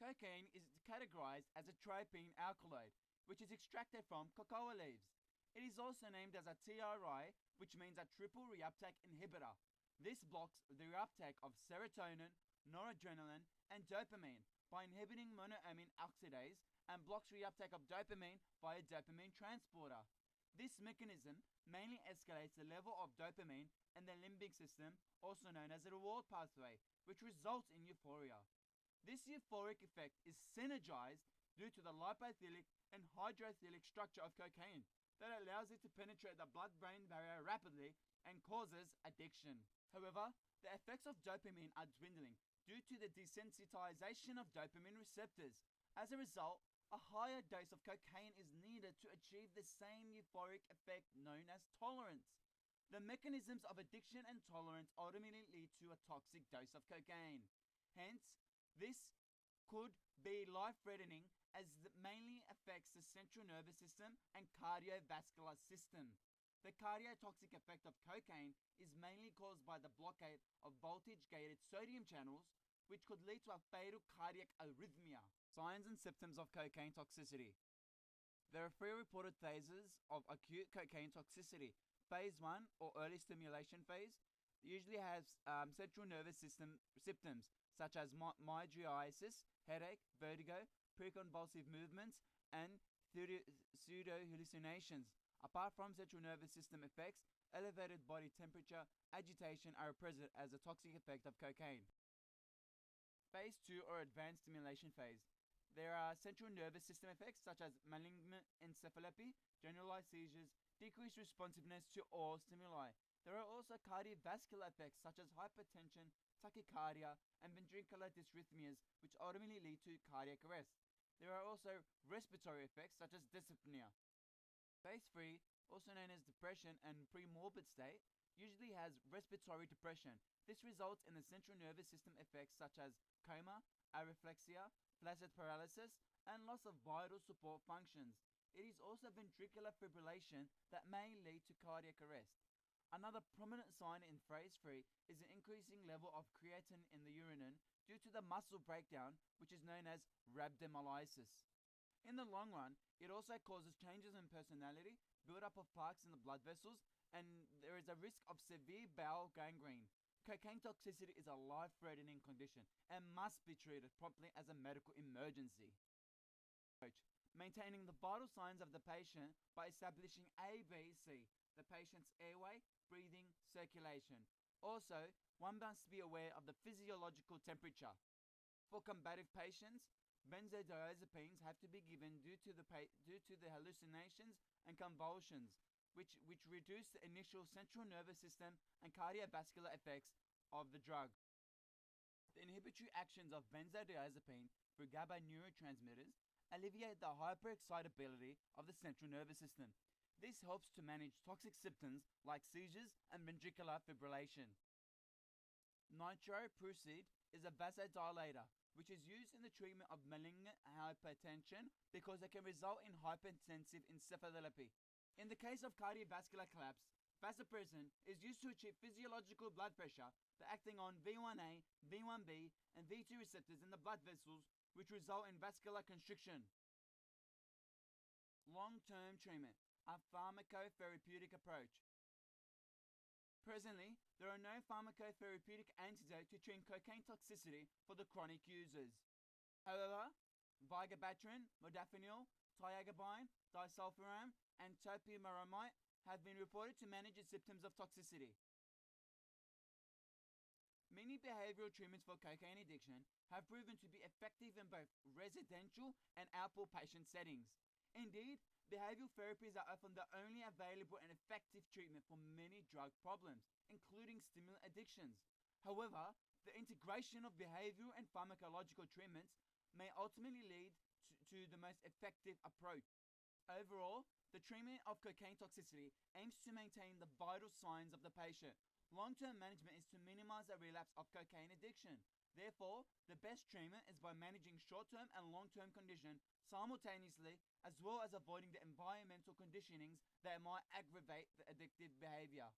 Cocaine is categorized as a trypene alkaloid, which is extracted from cocoa leaves. It is also named as a TRI, which means a triple reuptake inhibitor. This blocks the reuptake of serotonin, noradrenaline, and dopamine by inhibiting monoamine oxidase and blocks reuptake of dopamine via dopamine transporter. This mechanism mainly escalates the level of dopamine in the limbic system, also known as the reward pathway, which results in euphoria. This euphoric effect is synergized due to the lipophilic and hydrophilic structure of cocaine that allows it to penetrate the blood-brain barrier rapidly and causes addiction. However, the effects of dopamine are dwindling due to the desensitization of dopamine receptors. As a result, a higher dose of cocaine is needed to achieve the same euphoric effect known as tolerance. The mechanisms of addiction and tolerance ultimately lead to a toxic dose of cocaine. Hence, this could be life-threatening as it mainly affects the central nervous system and cardiovascular system. The cardiotoxic effect of cocaine is mainly caused by the blockade of voltage-gated sodium channels, which could lead to a fatal cardiac arrhythmia. Signs and symptoms of cocaine toxicity. There are 3 reported phases of acute cocaine toxicity. Phase 1, or early stimulation phase, usually has central nervous system symptoms such as mydriasis, headache, vertigo, preconvulsive movements, and pseudo-hallucinations. Apart from central nervous system effects, elevated body temperature, agitation are present as a toxic effect of cocaine. Phase 2, or advanced stimulation phase. There are central nervous system effects such as malignant encephalopathy, generalized seizures, decreased responsiveness to all stimuli. There are also cardiovascular effects such as hypertension, tachycardia, and ventricular dysrhythmias, which ultimately lead to cardiac arrest. There are also respiratory effects such as dyspnea. Phase 3, also known as depression and pre-morbid state, usually has respiratory depression. This results in the central nervous system effects such as coma, areflexia, flaccid paralysis, and loss of vital support functions. It is also ventricular fibrillation that may lead to cardiac arrest. Another prominent sign in phase 3 is an increasing level of creatine in the urine due to the muscle breakdown, which is known as rhabdomyolysis. In the long run, it also causes changes in personality, buildup of plaques in the blood vessels, and there is a risk of severe bowel gangrene. Cocaine toxicity is a life-threatening condition and must be treated promptly as a medical emergency. Maintaining the vital signs of the patient by establishing ABC, the patient's airway, breathing, circulation. Also, one must be aware of the physiological temperature. For combative patients, benzodiazepines have to be given due to the hallucinations and convulsions, which reduce the initial central nervous system and cardiovascular effects of the drug. The inhibitory actions of benzodiazepine through GABA neurotransmitters alleviate the hyperexcitability of the central nervous system. This helps to manage toxic symptoms like seizures and ventricular fibrillation. Nitroprusside is a vasodilator, which is used in the treatment of malignant hypertension because it can result in hypertensive encephalopathy. In the case of cardiovascular collapse, vasopressin is used to achieve physiological blood pressure by acting on V1A, V1B, and V2 receptors in the blood vessels, which result in vascular constriction. Long-term treatment, a pharmacotherapeutic approach. Presently, there are no pharmacotherapeutic antidote to treat cocaine toxicity for the chronic users. However, vigabatrin, modafinil, tiagabine, disulfiram, and topiramate have been reported to manage the symptoms of toxicity. Many behavioral treatments for cocaine addiction have proven to be effective in both residential and outpatient settings. Indeed, behavioral therapies are often the only available and effective treatment for many drug problems, including stimulant addictions. However, the integration of behavioral and pharmacological treatments may ultimately lead to the most effective approach. Overall, the treatment of cocaine toxicity aims to maintain the vital signs of the patient. Long-term management is to minimize the relapse of cocaine addiction. Therefore, the best treatment is by managing short-term and long-term condition simultaneously, as well as avoiding the environmental conditionings that might aggravate the addictive behavior.